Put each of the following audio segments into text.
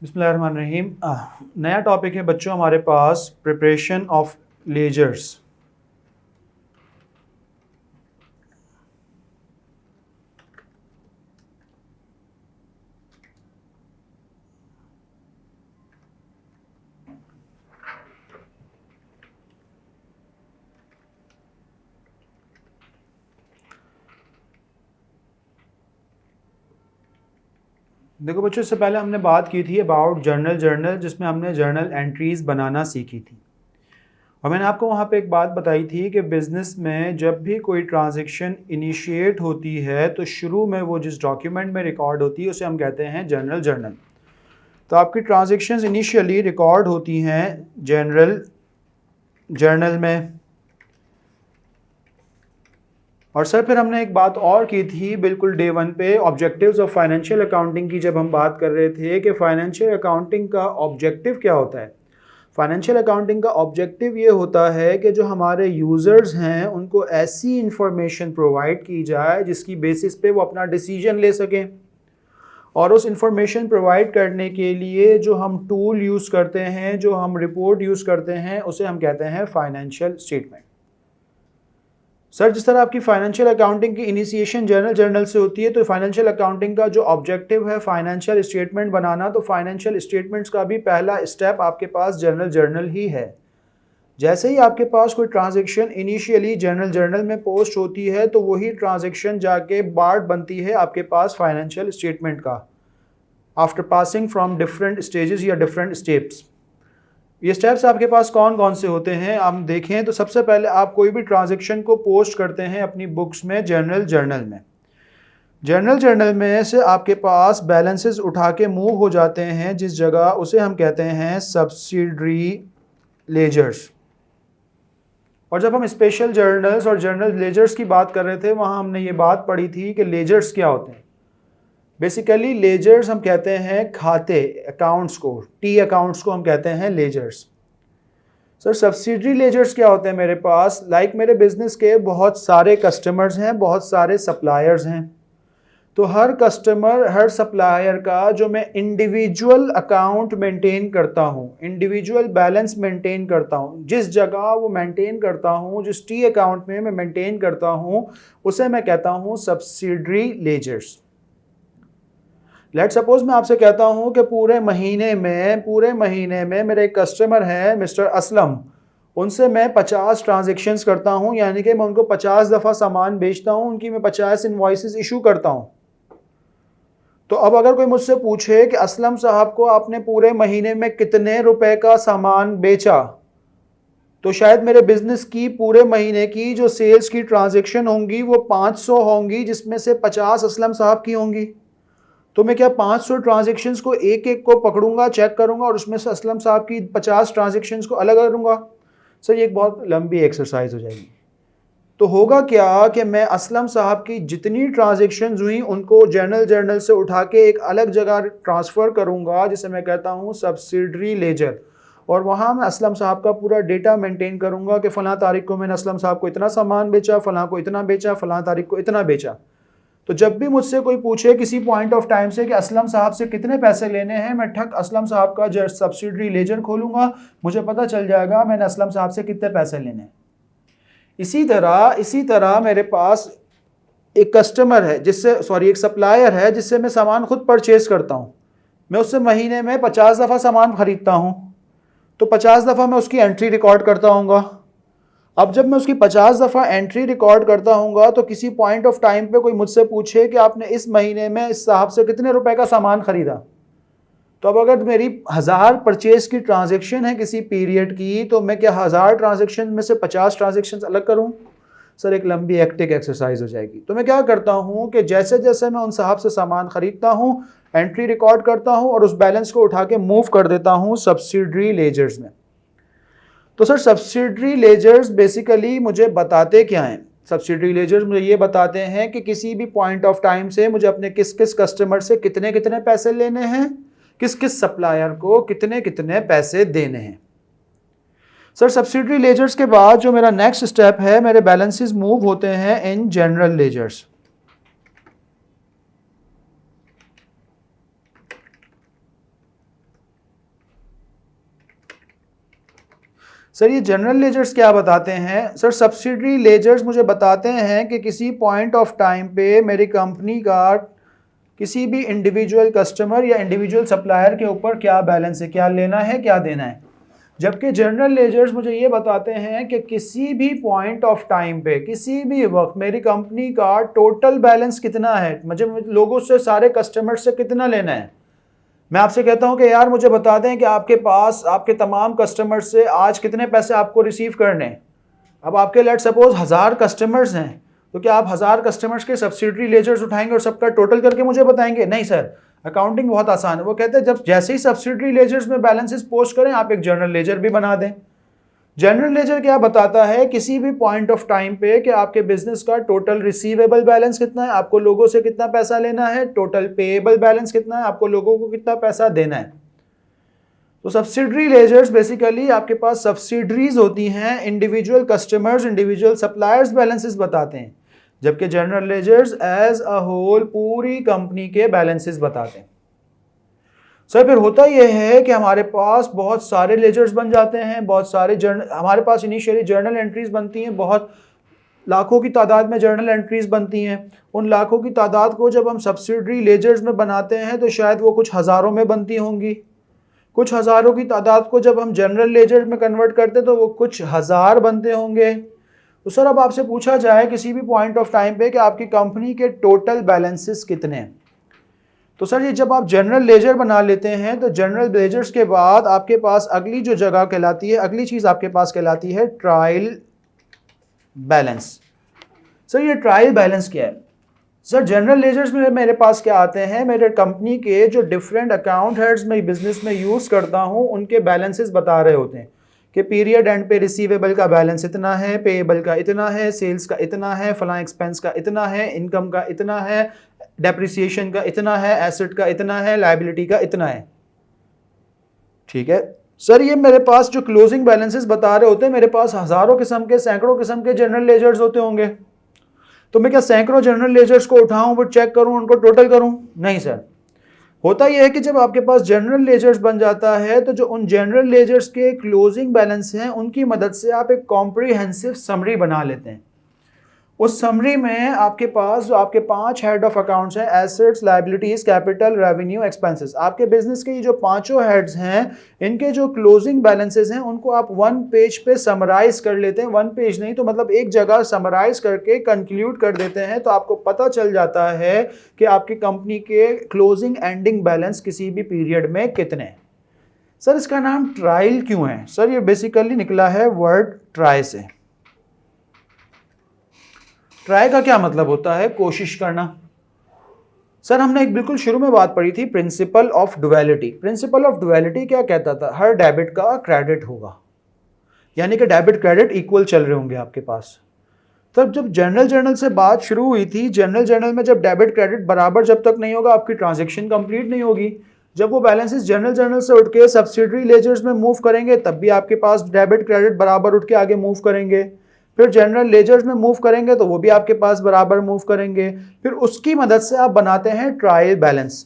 बिस्मिल्लाहिर्रहमानिर्रहीम। नया टॉपिक है बच्चों हमारे पास प्रिपरेशन ऑफ लेजर्स। देखो बच्चों, इससे पहले हमने बात की थी अबाउट जर्नल जिसमें हमने जर्नल एंट्रीज़ बनाना सीखी थी। और मैंने आपको वहाँ पे एक बात बताई थी कि बिज़नेस में जब भी कोई ट्रांजैक्शन इनिशिएट होती है तो शुरू में वो जिस डॉक्यूमेंट में रिकॉर्ड होती है उसे हम कहते हैं जर्नल। तो आपकी ट्रांजैक्शंस इनिशियली रिकॉर्ड होती हैं जर्नल में। और सर फिर हमने एक बात और की थी बिल्कुल डे वन पे, ऑब्जेक्टिव्स ऑफ फाइनेंशियल अकाउंटिंग की, जब हम बात कर रहे थे कि फाइनेंशियल अकाउंटिंग का ऑब्जेक्टिव क्या होता है। फाइनेंशियल अकाउंटिंग का ऑब्जेक्टिव ये होता है कि जो हमारे यूज़र्स हैं उनको ऐसी इंफॉर्मेशन प्रोवाइड की जाए जिसकी बेसिस पे वो अपना डिसीजन ले सकें। और उस इंफॉर्मेशन प्रोवाइड करने के लिए जो हम टूल यूज़ करते हैं, जो हम रिपोर्ट यूज़ करते हैं, उसे हम कहते हैं फाइनेंशियल स्टेटमेंट। सर जिस तरह आपकी फाइनेंशियल अकाउंटिंग की इनिशिएशन जर्नल से होती है, तो फाइनेंशियल अकाउंटिंग का जो ऑब्जेक्टिव है फाइनेंशियल स्टेटमेंट बनाना, तो फाइनेंशियल स्टेटमेंट्स का भी पहला स्टेप आपके पास जर्नल ही है। जैसे ही आपके पास कोई ट्रांजैक्शन इनिशियली जर्नल में पोस्ट होती है तो वही ट्रांजैक्शन जाके पार्ट बनती है आपके पास फाइनेंशियल स्टेटमेंट का, after passing from different stages या डिफरेंट स्टेप्स। ये स्टेप्स आपके पास कौन कौन से होते हैं हम देखें तो सबसे पहले आप कोई भी ट्रांजैक्शन को पोस्ट करते हैं अपनी बुक्स में जर्नल में। जर्नल में से आपके पास बैलेंसेस उठा के मूव हो जाते हैं जिस जगह, उसे हम कहते हैं सब्सिडरी लेजर्स। और जब हम स्पेशल जर्नल्स और जर्नल लेजर्स की बात कर रहे थे वहाँ हमने ये बात पढ़ी थी कि लेजर्स क्या होते हैं। बेसिकली लेजर्स हम कहते हैं खाते, अकाउंट्स को, टी अकाउंट्स को हम कहते हैं लेजर्स। सर सब्सिडरी लेजर्स क्या होते हैं मेरे पास? मेरे बिजनेस के बहुत सारे कस्टमर्स हैं, बहुत सारे सप्लायर्स हैं। तो हर कस्टमर, हर सप्लायर का जो मैं इंडिविजुअल अकाउंट मेंटेन करता हूँ, इंडिविजुअल बैलेंस मेंटेन करता हूँ, जिस जगह वो मेंटेन करता हूँ, जिस टी अकाउंट में मैं मेंटेन करता हूँ, उसे मैं कहता हूँ सब्सिडरी लेजर्स। लेट सपोज मैं आपसे कहता हूं कि पूरे महीने में मेरे एक कस्टमर हैं मिस्टर असलम, उनसे मैं 50 ट्रांजैक्शंस करता हूं, यानी कि मैं उनको 50 दफ़ा सामान बेचता हूं, उनकी मैं 50 इनवॉइसेस इशू करता हूं। तो अब अगर कोई मुझसे पूछे कि असलम साहब को आपने पूरे महीने में कितने रुपए का सामान बेचा, तो शायद मेरे बिजनेस की पूरे महीने की जो सेल्स की ट्रांजैक्शन होंगी वो 500 होंगी, जिसमें से 50 असलम साहब की होंगी। तो मैं क्या 500 ट्रांजैक्शंस को एक एक को पकड़ूंगा, चेक करूंगा और उसमें से असलम साहब की 50 ट्रांजैक्शंस को अलग करूंगा? सर ये एक बहुत लंबी एक्सरसाइज हो जाएगी। तो होगा क्या कि मैं असलम साहब की जितनी ट्रांजैक्शंस हुई उनको जर्नल से उठा के एक अलग जगह ट्रांसफ़र करूंगा जिसे मैं कहता हूं सब्सिडरी लेजर। और वहाँ मैं असलम साहब का पूरा डेटा मेंटेन करूंगा कि फ़लाँ तारीख को मैंने असलम साहब को इतना सामान बेचा, फ़लाँ को इतना बेचा, फ़लाँ तारीख को इतना बेचा। तो जब भी मुझसे कोई पूछे किसी पॉइंट ऑफ टाइम से कि असलम साहब से कितने पैसे लेने हैं, मैं ठक असलम साहब का जो सब्सिडरी लेजर खोलूंगा, मुझे पता चल जाएगा मैंने असलम साहब से कितने पैसे लेने हैं। इसी तरह मेरे पास एक कस्टमर है एक सप्लायर है जिससे मैं सामान खुद परचेज करता हूँ। मैं उससे महीने में 50 दफ़ा सामान खरीदता हूँ, तो 50 दफ़ा मैं उसकी एंट्री रिकॉर्ड करता हूँगा। अब जब मैं उसकी 50 दफ़ा एंट्री रिकॉर्ड करता हूँगा तो किसी पॉइंट ऑफ टाइम पे कोई मुझसे पूछे कि आपने इस महीने में इस साहब से कितने रुपए का सामान खरीदा, तो अब अगर मेरी 1000 परचेज की ट्रांजैक्शन है किसी पीरियड की, तो मैं क्या 1000 ट्रांजैक्शन में से 50 ट्रांजैक्शन अलग करूँ? सर एक लंबी एक्टिक एक्सरसाइज हो जाएगी। तो मैं क्या करता हूँ कि जैसे जैसे मैं उन साहब से सामान खरीदता हूँ, एंट्री रिकॉर्ड करता हूँ और उस बैलेंस को उठा के मूव कर देता हूँ सब्सिडरी लेजर्स में। तो सर सब्सिडरी लेजर्स बेसिकली मुझे बताते क्या हैं? सब्सिडरी लेजर्स मुझे ये बताते हैं कि किसी भी पॉइंट ऑफ टाइम से मुझे अपने किस किस कस्टमर से कितने कितने पैसे लेने हैं, किस किस सप्लायर को कितने कितने पैसे देने हैं। सर सब्सिडरी लेजर्स के बाद जो मेरा नेक्स्ट स्टेप है, मेरे बैलेंसेस मूव होते हैं इन जनरल लेजर्स। सर ये जनरल लेजर्स क्या बताते हैं? सर सब्सिडरी लेजर्स मुझे बताते हैं कि किसी पॉइंट ऑफ टाइम पे मेरी कंपनी का किसी भी इंडिविजुअल कस्टमर या इंडिविजुअल सप्लायर के ऊपर क्या बैलेंस है, क्या लेना है, क्या देना है। जबकि जनरल लेजर्स मुझे ये बताते हैं कि किसी भी पॉइंट ऑफ टाइम पे, किसी भी वक्त मेरी कंपनी का टोटल बैलेंस कितना है, मुझे लोगों से, सारे कस्टमर से कितना लेना है। मैं आपसे कहता हूं कि यार मुझे बता दें कि आपके पास आपके तमाम कस्टमर से आज कितने पैसे आपको रिसीव करने हैं। अब आपके लेट सपोज 1000 कस्टमर्स हैं, तो क्या आप 1000 कस्टमर्स के सब्सिडरी लेजर्स उठाएंगे और सबका टोटल करके मुझे बताएंगे? नहीं सर, अकाउंटिंग बहुत आसान है। वो कहते हैं जब जैसे ही सब्सिडरी लेजर्स में बैलेंसेस पोस्ट करें आप एक जनरल लेजर भी बना दें। जनरल लेजर क्या बताता है? किसी भी पॉइंट ऑफ टाइम पे कि आपके बिजनेस का टोटल रिसीवेबल बैलेंस कितना है, आपको लोगों से कितना पैसा लेना है, टोटल पेएबल बैलेंस कितना है, आपको लोगों को कितना पैसा देना है। तो सब्सिडरी लेजर्स बेसिकली आपके पास सब्सिडरीज होती हैं, individual customers, individual suppliers balances बताते हैं, जबकि general ledgers as a whole पूरी कंपनी के बैलेंसेस बताते हैं। सर फिर होता यह है कि हमारे पास बहुत सारे लेजर्स बन जाते हैं, बहुत सारे हमारे पास इनिशियली जर्नल एंट्रीज बनती हैं, बहुत लाखों की तादाद में जर्नल एंट्रीज बनती हैं। उन लाखों की तादाद को जब हम सब्सिडरी लेजर्स में बनाते हैं तो शायद वो कुछ हज़ारों में बनती होंगी। कुछ हज़ारों की तादाद को जब हम जनरल लेजर में कन्वर्ट करते हैं तो वो कुछ हज़ार बनते होंगे। तो सर अब आपसे पूछा जाए किसी भी पॉइंट ऑफ टाइम पे कि आपकी कंपनी के टोटल बैलेंसेस कितने हैं, तो सर ये जब आप जनरल लेजर बना लेते हैं तो जनरल लेजर्स के बाद आपके पास अगली जो जगह कहलाती है, अगली चीज़ आपके पास कहलाती है ट्रायल बैलेंस। सर ये ट्रायल बैलेंस क्या है? सर जनरल लेजर्स में मेरे पास क्या आते हैं, मेरे कंपनी के जो डिफरेंट अकाउंट हेड्स मैं बिजनेस में यूज़ करता हूँ उनके बैलेंसेस बता रहे होते हैं कि पीरियड एंड पे रिसीवेबल का बैलेंस इतना है, पेएबल का इतना है, सेल्स का इतना है, फलां एक्सपेंस का इतना है, इनकम का इतना है, डेप्रिसिएशन का इतना है, एसेट का इतना है, लायबिलिटी का इतना है। ठीक है सर, ये मेरे पास जो क्लोजिंग बैलेंसेस बता रहे होते हैं, मेरे पास हज़ारों किस्म के, सैकड़ों किस्म के जनरल लेजर्स होते होंगे। तो मैं क्या सैकड़ों जनरल लेजर्स को उठाऊं, फिर चेक करूं, उनको टोटल करूं? नहीं सर। होता यह है कि जब आपके पास जनरल लेजर्स बन जाता है तो जो उन जनरल लेजर्स के क्लोजिंग बैलेंस हैं उनकी मदद से आप एक कॉम्प्रिहेंसिव समरी बना लेते हैं। उस समरी में आपके पास जो आपके 5 हेड ऑफ अकाउंट्स हैं, assets, liabilities, capital, revenue, expenses, आपके बिजनेस के ये जो पांचों हेड्स हैं इनके जो क्लोजिंग बैलेंसेस हैं उनको आप 1 पेज पे समराइज कर लेते हैं। 1 पेज नहीं तो मतलब एक जगह समराइज करके कंक्लूड कर देते हैं, तो आपको पता चल जाता है कि आपकी कंपनी के क्लोजिंग एंडिंग बैलेंस किसी भी पीरियड में कितने हैं। सर इसका नाम ट्रायल क्यों है? सर ये बेसिकली निकला है वर्ड ट्राई से। ट्राई का क्या मतलब होता है? कोशिश करना। सर हमने एक बिल्कुल शुरू में बात पढ़ी थी, principle of duality. Principle of duality क्या कहता था? हर डेबिट का क्रेडिट होगा, यानी कि डेबिट क्रेडिट इक्वल चल रहे होंगे आपके पास। तब जब जनरल से बात शुरू हुई थी, जनरल में जब डेबिट क्रेडिट बराबर जब तक नहीं होगा आपकी ट्रांजेक्शन कंप्लीट नहीं होगी। जब वो बैलेंसेस जनरल से उठ के सब्सिडरी लेजर्स में मूव करेंगे तब भी आपके पास डेबिट क्रेडिट बराबर उठ के आगे मूव करेंगे। फिर जनरल लेजर्स में मूव करेंगे तो वो भी आपके पास बराबर मूव करेंगे। फिर उसकी मदद से आप बनाते हैं ट्रायल बैलेंस।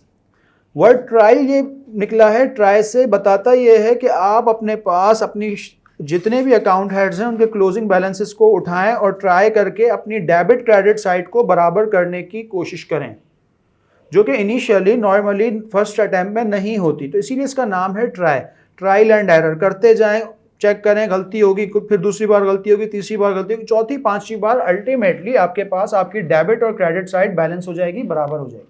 वर्ड ट्रायल ये निकला है ट्राई से, बताता ये है कि आप अपने पास अपनी जितने भी अकाउंट हेड्स हैं उनके क्लोजिंग बैलेंसेस को उठाएं और ट्राई करके अपनी डेबिट क्रेडिट साइड को बराबर करने की कोशिश करें, जो कि इनिशियली नॉर्मली फर्स्ट अटैम्प्ट में नहीं होती। तो इसीलिए इसका नाम है ट्राई। ट्रायल एंड एरर करते जाएं, चेक करें, गलती होगी, फिर दूसरी बार गलती होगी, तीसरी बार गलती होगी, चौथी, पांचवी बार अल्टीमेटली आपके पास आपकी डेबिट और क्रेडिट साइड बैलेंस हो जाएगी, बराबर हो जाएगी।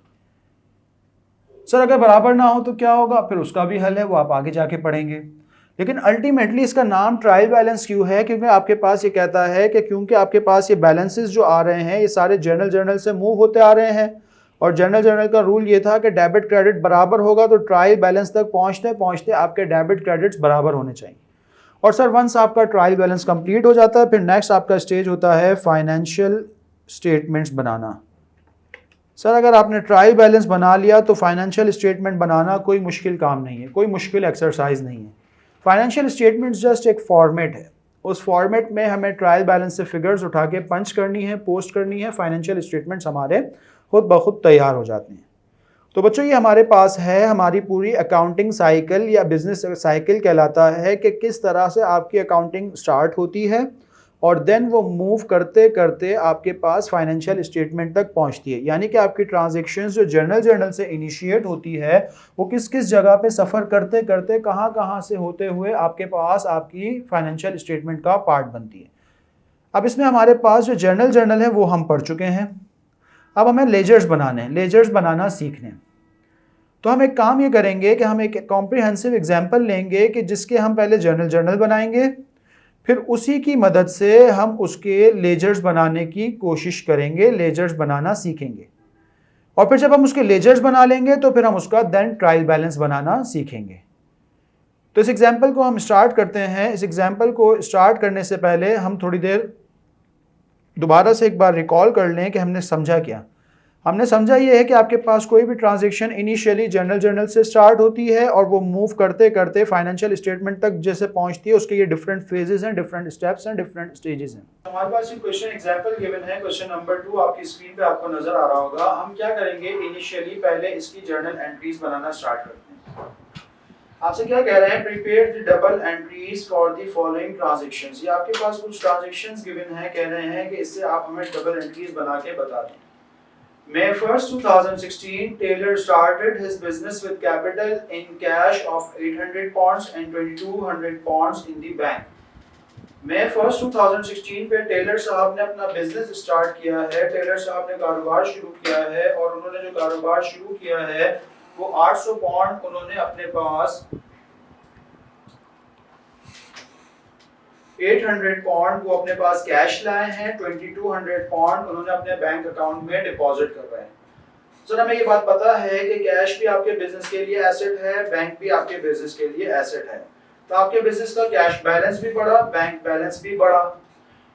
सर अगर बराबर ना हो तो क्या होगा? फिर उसका भी हल है, वो आप आगे जाके पढ़ेंगे। लेकिन अल्टीमेटली इसका नाम ट्रायल बैलेंस क्यों है? क्योंकि आपके पास ये कहता है कि क्योंकि आपके पास ये बैलेंसेस जो आ रहे हैं ये सारे जनरल से मूव होते आ रहे हैं, और जनरल का रूल ये था कि डेबिट क्रेडिट बराबर होगा, तो ट्रायल बैलेंस तक पहुंचते पहुंचते आपके डेबिट क्रेडिट्स बराबर होने चाहिए। और सर वंस आपका ट्रायल बैलेंस कंप्लीट हो जाता है फिर नेक्स्ट आपका स्टेज होता है फाइनेंशियल स्टेटमेंट्स बनाना। सर अगर आपने ट्रायल बैलेंस बना लिया तो फाइनेंशियल स्टेटमेंट बनाना कोई मुश्किल काम नहीं है, कोई मुश्किल एक्सरसाइज नहीं है। फाइनेंशियल स्टेटमेंट्स जस्ट एक फॉर्मेट है, उस फॉर्मेट में हमें ट्रायल बैलेंस से फिगर्स उठा के पंच करनी है, पोस्ट करनी है, फाइनेंशियल स्टेटमेंट्स हमारे खुद ब खुद तैयार हो जाते हैं। तो बच्चों ये हमारे पास है हमारी पूरी अकाउंटिंग साइकिल या बिजनेस साइकिल कहलाता है कि किस तरह से आपकी अकाउंटिंग स्टार्ट होती है और देन वो मूव करते करते आपके पास फाइनेंशियल स्टेटमेंट तक पहुंचती है। यानी कि आपकी ट्रांजैक्शंस जो जर्नल से इनिशिएट होती है वो किस किस जगह पे सफ़र करते करते कहाँ कहाँ से होते हुए आपके पास आपकी फाइनेंशियल स्टेटमेंट का पार्ट बनती है। अब इसमें हमारे पास जो जर्नल है वो हम पढ़ चुके हैं। अब हमें लेजर्स बनाने हैं, लेजर्स बनाना सीखने हैं। तो हम एक काम ये करेंगे कि हम एक कॉम्प्रिहेंसिव एग्जाम्पल लेंगे कि जिसके हम पहले जर्नल बनाएंगे, फिर उसी की मदद से हम उसके लेजर्स बनाने की कोशिश करेंगे, लेजर्स बनाना सीखेंगे। और फिर जब हम उसके लेजर्स बना लेंगे तो फिर हम उसका देन ट्रायल बैलेंस बनाना सीखेंगे। तो इस एग्जाम्पल को हम स्टार्ट करते हैं। इस एग्जाम्पल को स्टार्ट करने से पहले हम थोड़ी देर दोबारा से एक बार रिकॉल कर लें कि हमने समझा क्या। हमने समझा ये है कि आपके पास कोई भी ट्रांजैक्शन इनिशियली जर्नल से स्टार्ट होती है और वो मूव करते करते फाइनेंशियल स्टेटमेंट तक जैसे पहुंचती है, उसके ये डिफरेंट फेजेस हैं, डिफरेंट स्टेप्स हैं, डिफरेंट स्टेजेस हैं। हमारे पास ये क्वेश्चन एग्जांपल गिवन है, क्वेश्चन नंबर 2 आपकी स्क्रीन पे आपको नजर आ रहा होगा। हम क्या करेंगे, इनिशियली पहले इसकी जर्नल एंट्रीज बनाना स्टार्ट करते हैं। आपसे क्या कह रहे हैं, prepare the double entries for the following transactions. ये आपके पास कुछ ट्रांजैक्शंस गिवन है, कह रहे हैं कि इससे आप हमें डबल एंट्रीज बना के बता दें। May 1st, 2016, Taylor started his business with capital in cash of 800 pounds and 2200 pounds in the bank. May 1st, 2016 पे टेलर साहब ने अपना बिजनेस स्टार्ट किया है। टेलर साहब ने कारोबार शुरू किया है और उन्होंने जो कारोबार शुरू किया है वो 800 पाउंड उन्होंने अपने पास 800 पाउंड वो अपने पास कैश लाए हैं, 2200 पाउंड उन्होंने अपने बैंक अकाउंट में डिपॉजिट करवाए हैं। सर हमें ये बात पता है कि कैश भी आपके बिजनेस के लिए एसेट है, बैंक भी आपके बिजनेस के लिए एसेट है। तो आपके बिजनेस का कैश बैलेंस भी बढ़ा, बैंक बैलेंस भी बढ़ा।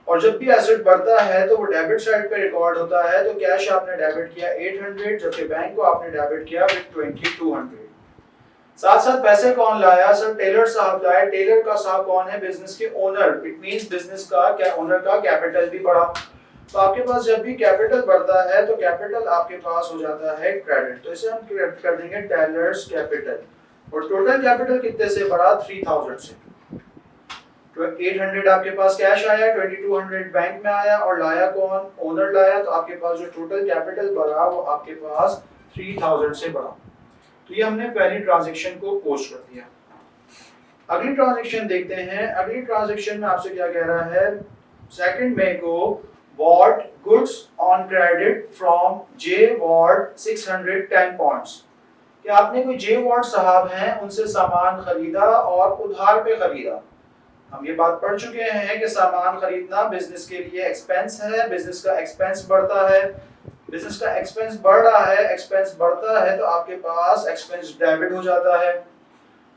और जब भी एसेट बढ़ता है तो वो डेबिट साइड पे रिकॉर्ड होता है। तो कैश आपने डेबिट किया 800, जबकि बैंक को आपने डेबिट किया विद 2200। साथ साथ पैसे कौन लाया, सर टेलर साहब लाए। टेलर का साहब कौन है, बिजनेस के ओनर। इट मींस बिजनेस का क्या ओनर का कैपिटल भी बढ़ा। तो आपके पास जब भी कैपिटल बढ़ता है तो कैपिटल आपके पास हो जाता है क्रेडिट। तो इसे हम कर देंगे टेलर्स कैपिटल। और टोटल कैपिटल कितने से बढ़ा, 3000 से। तो 800 आपके पास कैश आया, 2200 बैंक में आया और लाया कौन, ओनर लाया। तो आपके पास जो टोटल कैपिटल बढ़ा वो आपके पास 3000 से बढ़ा। तो ये हमने पहली ट्रांजैक्शन को पोस्ट कर दिया। अगली ट्रांजैक्शन देखते हैं। अगली ट्रांजैक्शन में आपसे क्या कह रहा है, 2 मई को bought goods on credit from J Ward 610 pounds। कि आपने कोई J Ward साहब हैं उनसे सामान खरीदा और उधार पे खरीदा। हम ये बात पढ़ चुके हैं कि सामान खरीदना बिजनेस के लिए एक्सपेंस है, बिजनेस का एक्सपेंस बढ़ता है, बिजनेस का एक्सपेंस बढ़ रहा है, एक्सपेंस बढ़ता है तो आपके पास एक्सपेंस डेबिट हो जाता है।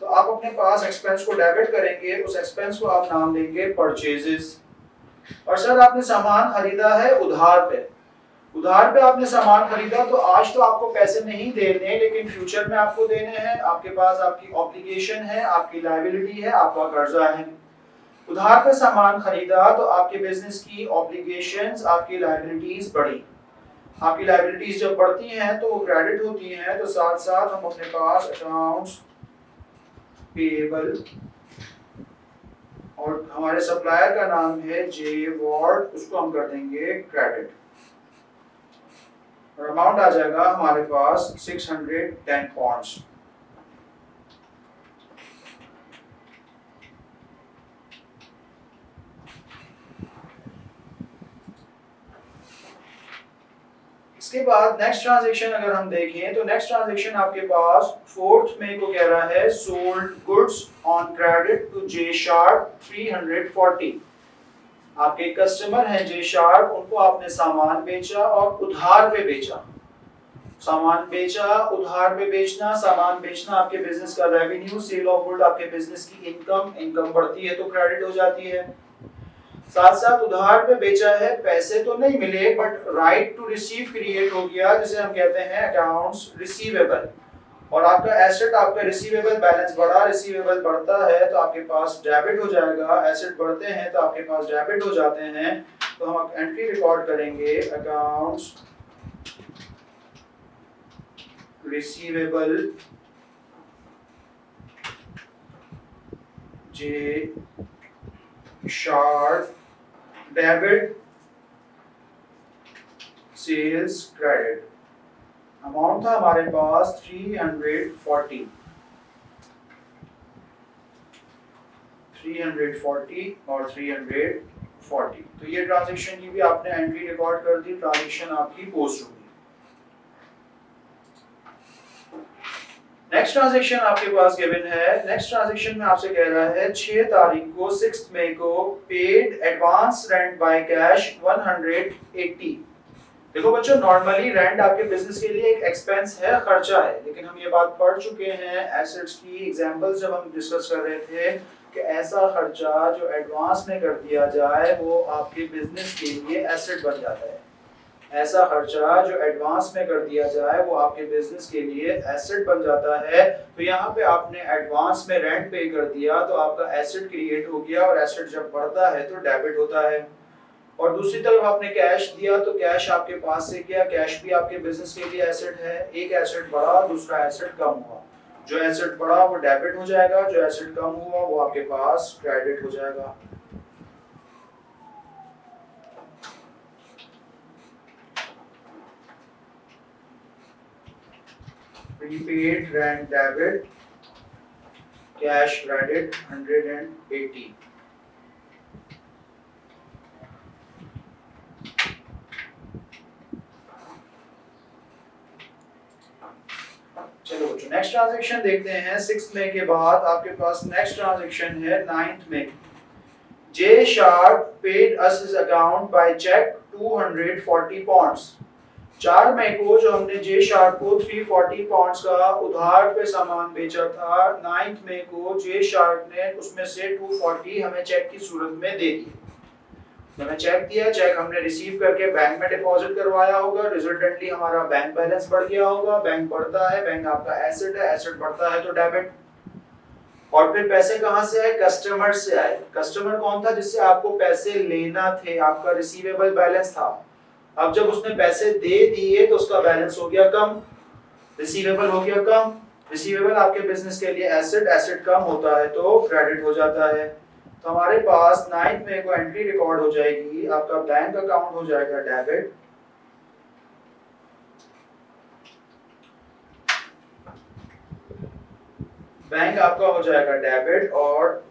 तो आप अपने पास एक्सपेंस को डेबिट करेंगे, उस एक्सपेंस को आप नाम देंगे परचेजेस। और सर आपने सामान खरीदा है उधार पे। उधार पे आपने सामान खरीदा तो आज तो आपको पैसे नहीं देने, लेकिन फ्यूचर में आपको देने हैं। आपके पास आपकी ऑब्लिगेशन है, आपकी लायबिलिटी है, आपका कर्जा है। उधार पे सामान खरीदा तो आपके बिजनेस की ऑब्लिगेशंस, आपकी लायबिलिटीज बढ़ी। आपकी लायबिलिटीज जब बढ़ती हैं तो वो क्रेडिट होती हैं। तो साथ साथ हम अपने पास अकाउंट्स पेएबल और हमारे सप्लायर का नाम है जे वॉर्ड, उसको हम कर देंगे क्रेडिट और अमाउंट आ जाएगा हमारे पास 610 पाउंड्स। इसके बाद नेक्स्ट ट्रांजैक्शन अगर हम देखें तो नेक्स्ट ट्रांजैक्शन आपके पास 4 मई को कह रहा है sold goods on credit to J Sharp 340। आपके कस्टमर हैं जे शार्प, उनको आपने सामान बेचा और उधार पे बेचा। सामान बेचा, उधार पे बेचना, सामान बेचना आपके बिजनेस का रेवेन्यू, सेल ऑफ गुड आपके बिजनेस की इनकम बढ़ती है तो क्रेडिट हो जाती है। साथ साथ उधार पे बेचा है, पैसे तो नहीं मिले but right to receive create हो गया, जिसे हम कहते हैं अकाउंट्स रिसीवेबल। और आपका एसेट, आपका रिसीवेबल बैलेंस बढ़ा, रिसीवेबल बढ़ता है तो आपके पास डेबिट हो जाएगा, एसेट बढ़ते हैं तो आपके पास डेबिट हो जाते हैं। तो हम एंट्री रिकॉर्ड करेंगे accounts receivable J Sharp debit sales credit. Amount था हमारे पास 340 और 340। तो ये ट्रांजैक्शन की भी आपने एंट्री रिकॉर्ड कर दी, ट्रांजैक्शन आपकी पोस्ट होगी। नेक्स्ट ट्रांजैक्शन आपके पास गिवन है। नेक्स्ट ट्रांजैक्शन में आपसे कह रहा है 6 तारीख को 6 मई को paid advance rent by cash 180। देखो बच्चों, नॉर्मली रेंट आपके बिजनेस के लिए एक एक्सपेंस है, खर्चा है, लेकिन हम ये बात पढ़ चुके हैं एसेट्स की एग्जांपल्स जब हम डिस्कस कर रहे थे कि ऐसा खर्चा जो एडवांस में कर दिया जाए वो आपके बिजनेस के लिए एसेट बन जाता है। ऐसा खर्चा जो एडवांस में कर दिया जाए वो आपके बिजनेस के लिए एसेट बन जाता है। तो यहाँ पे आपने एडवांस में रेंट पे कर दिया तो आपका एसेट क्रिएट हो गया, और एसेट जब बढ़ता है तो डेबिट होता है। और दूसरी तरफ आपने कैश दिया तो कैश आपके पास से गया, कैश भी आपके बिजनेस के लिए एसेट है। एक एसेट बढ़ा, दूसरा एसेट कम हुआ। जो एसेट बढ़ा वो डेबिट हो जाएगा, जो एसेट कम हुआ वो आपके पास क्रेडिट हो जाएगा। prepaid rent debit, cash credit 180। चलो बच्चों, नेक्स्ट ट्रांजैक्शन देखते हैं। 6 मई के बाद आपके पास नेक्स्ट ट्रांजैक्शन है 9 मई। J Sharp paid us his account by cheque 240 pounds. 4 मई को जो हमने जे शार्प को 340 पाउंड्स का उधार पे सामान बेचा था, 9 मई को जे शार्प ने उसमें से 240 हमें चेक की सूरत में दे दी। हमें चेक दिया, चेक हमने रिसीव करके बैंक में डिपॉजिट करवाया होगा, रिजल्टेंटली हमारा बैंक बैलेंस बढ़ गया होगा। बैंक बढ़ता है, बैंक आपका एसेट है, एसेट बढ़ता है तो डेबिट। और फिर पैसे कहां से आए? कस्टमर से आए। कस्टमर कौन था? जिससे आपको पैसे लेना थे, आपका रिसीवेबल बैलेंस था। अब जब उसने पैसे दे दिए तो उसका बैलेंस हो गया कम, रिसीवेबल हो गया कम। रिसीवेबल आपके बिजनेस के लिए एसेट, एसेट कम होता है तो क्रेडिट हो जाता है। तो हमारे पास 9 मई को एंट्री रिकॉर्ड हो जाएगी, आपका बैंक अकाउंट हो जाएगा डेबिट, बैंक आपका हो जाएगा डेबिट, और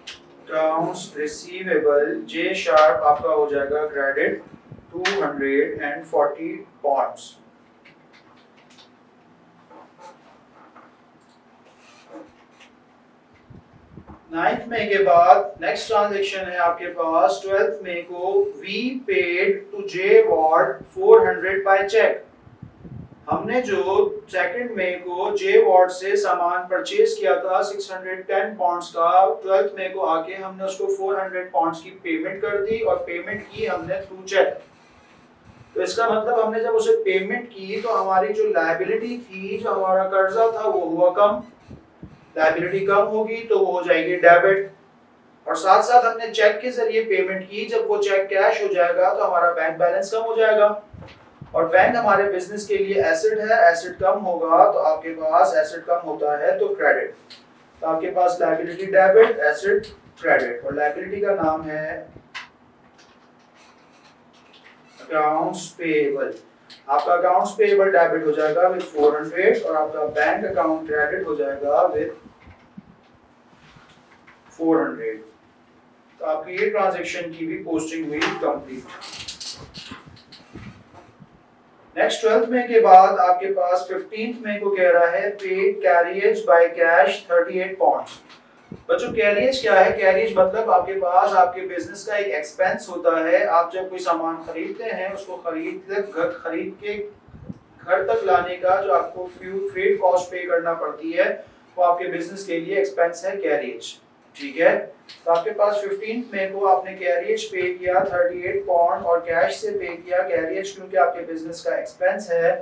अकाउंट्स रिसीवेबल जे शार्प आपका हो जाएगा क्रेडिट 240 पाउंड्स। 9 मई के बाद नेक्स्ट ट्रांजैक्शन है आपके पास 12 मई को we paid to J Ward 400 by cheque. हमने जो 2 मई को जे वॉर्ड से सामान परचेज किया था 610 पाउंड्स का, 12 मई को आके हमने उसको 400 पाउंड्स की पेमेंट कर दी, और पेमेंट की हमने थ्रू चेक। तो इसका मतलब हमने जब उसे पेमेंट की तो हमारी जो लायबिलिटी थी, जो हमारा कर्जा था वो हुआ कम। लायबिलिटी कम होगी तो वो हो जाएगी डेबिट, और साथ साथ हमने चेक के जरिए पेमेंट की, जब वो चेक कैश हो जाएगा तो हमारा बैंक बैलेंस कम हो जाएगा। और बैंक हमारे बिजनेस के लिए एसेट है, एसेट कम होगा तो आपके पास एसेट कम होता है तो क्रेडिट। तो आपके पास लायबिलिटी डेबिट, एसेट क्रेडिट, और लायबिलिटी का नाम है अकाउंट्स पेएबल। आपका अकाउंट्स पेएबल डेबिट हो जाएगा विद 400, और आपका बैंक अकाउंट क्रेडिट हो जाएगा विद 400। तो आपकी ये ट्रांजैक्शन की भी पोस्टिंग हुई कंप्लीट। नेक्स्ट 12 मई के बाद आपके पास 15 मई को कह रहा है paid carriage by cash 38 pounds. बच्चों कैरियज क्या है? कैरियज मतलब आपके पास आपके बिजनेस का एक एक्सपेंस होता है। आप जब कोई सामान खरीदते हैं उसको खरीद के घर तक लाने का जो आपको फ्रेट कॉस्ट पे करना पड़ती है वो आपके बिजनेस के लिए एक्सपेंस है, कैरियज। ठीक है, तो आपके पास 15 मई को आपने कैरियज पे किया 38 पाउंड, और कैश से पे किया कैरियज, क्योंकि आपके बिजनेस का एक्सपेंस है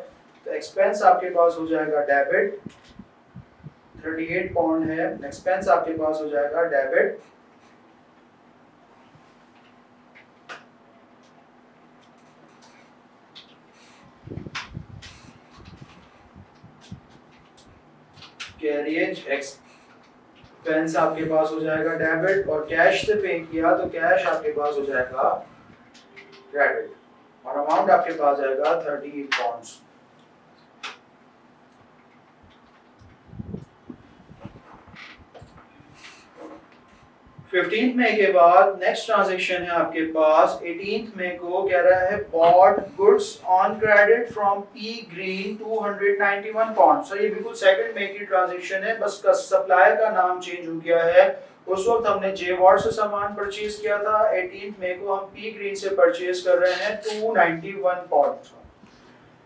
तो एक्सपेंस आपके पास हो जाएगा डेबिट। 38 पाउंड है, एक्सपेंस आपके पास हो जाएगा डेबिट। कैरियज एक्सपेंस आपके पास हो जाएगा डेबिट, और कैश से पे किया तो कैश आपके पास हो जाएगा क्रेडिट, और अमाउंट आपके पास आएगा 38 पाउंड्स। 15th मई के बाद नेक्स्ट ट्रांजैक्शन है आपके पास 18th मई को, कह रहा है bought goods on credit from P green 291 pound. Sir ये बिल्कुल सेकंड मई की ट्रांजैक्शन है, बस सप्लायर का नाम चेंज हो गया है। उस वक्त हमने जे वॉट से सामान परचेज किया था, 18th मई को हम पी ग्रीन से परचेज कर रहे हैं 291 पाउंड।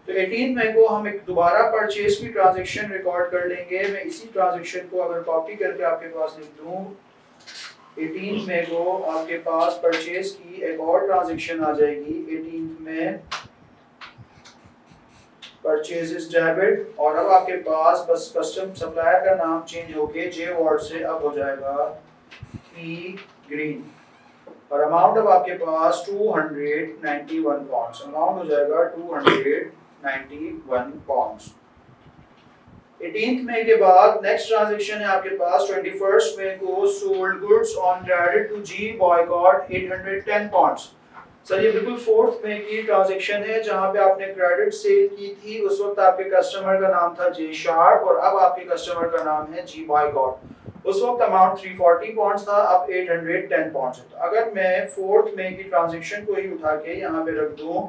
तो 18th मई को हम एक दोबारा परचेज की ट्रांजैक्शन रिकॉर्ड कर लेंगे। मैं इसी ट्रांजैक्शन को अगर कॉपी करके आपके पास लिख दूं, 18th मई को आपके पास परचेज की एक और ट्रांजैक्शन आ जाएगी। 18th में परचेजेस डेबिट, और अब आपके पास बस कस्टम सप्लायर का नाम चेंज होके जे वॉट से अब हो जाएगा पी ग्रीन, और अमाउंट अब आपके पास 291 पाउंड्स, अमाउंट हो जाएगा 291 पाउंड्स। 18th मई के बाद नेक्स्ट ट्रांजैक्शन है आपके पास 21st मई को, sold goods on credit to G Boycott 810 pounds. Sir ये बिल्कुल 4th मई की ट्रांजैक्शन है, जहां पे आपने क्रेडिट सेल की थी। उस वक्त आपके कस्टमर का नाम था जे शार्प, और अब आपके कस्टमर का नाम है जी बॉयकॉट। उस वक्त अमाउंट 340 पाउंड्स था, अब 810 पाउंड्स है। तो अगर मैं 4th मई की ट्रांजैक्शन को ही उठा के यहाँ पे रख दूं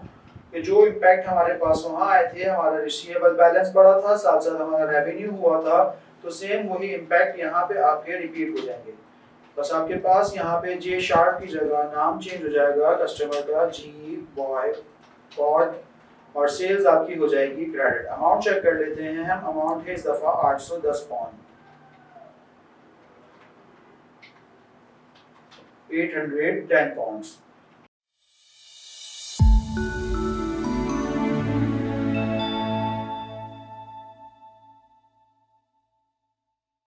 कि जो इम्पैक्ट हमारे पास वहाँ आए थे, हमारा रिसीवेबल बैलेंस बढ़ा था, साथ साथ हमारा रेवेन्यू हुआ था, तो सेम वही इम्पैक्ट यहाँ पे आपके रिपीट हो जाएंगे। बस आपके पास यहाँ पे जे शार्प की जगह नाम चेंज हो जाएगा कस्टमर का जी बॉयकॉट, और सेल्स आपकी हो जाएगी क्रेडिट। अमाउंट चेक कर लेते हैं हम, अमाउंट है इस दफा 810 पाउंड, 810 पाउंड्स।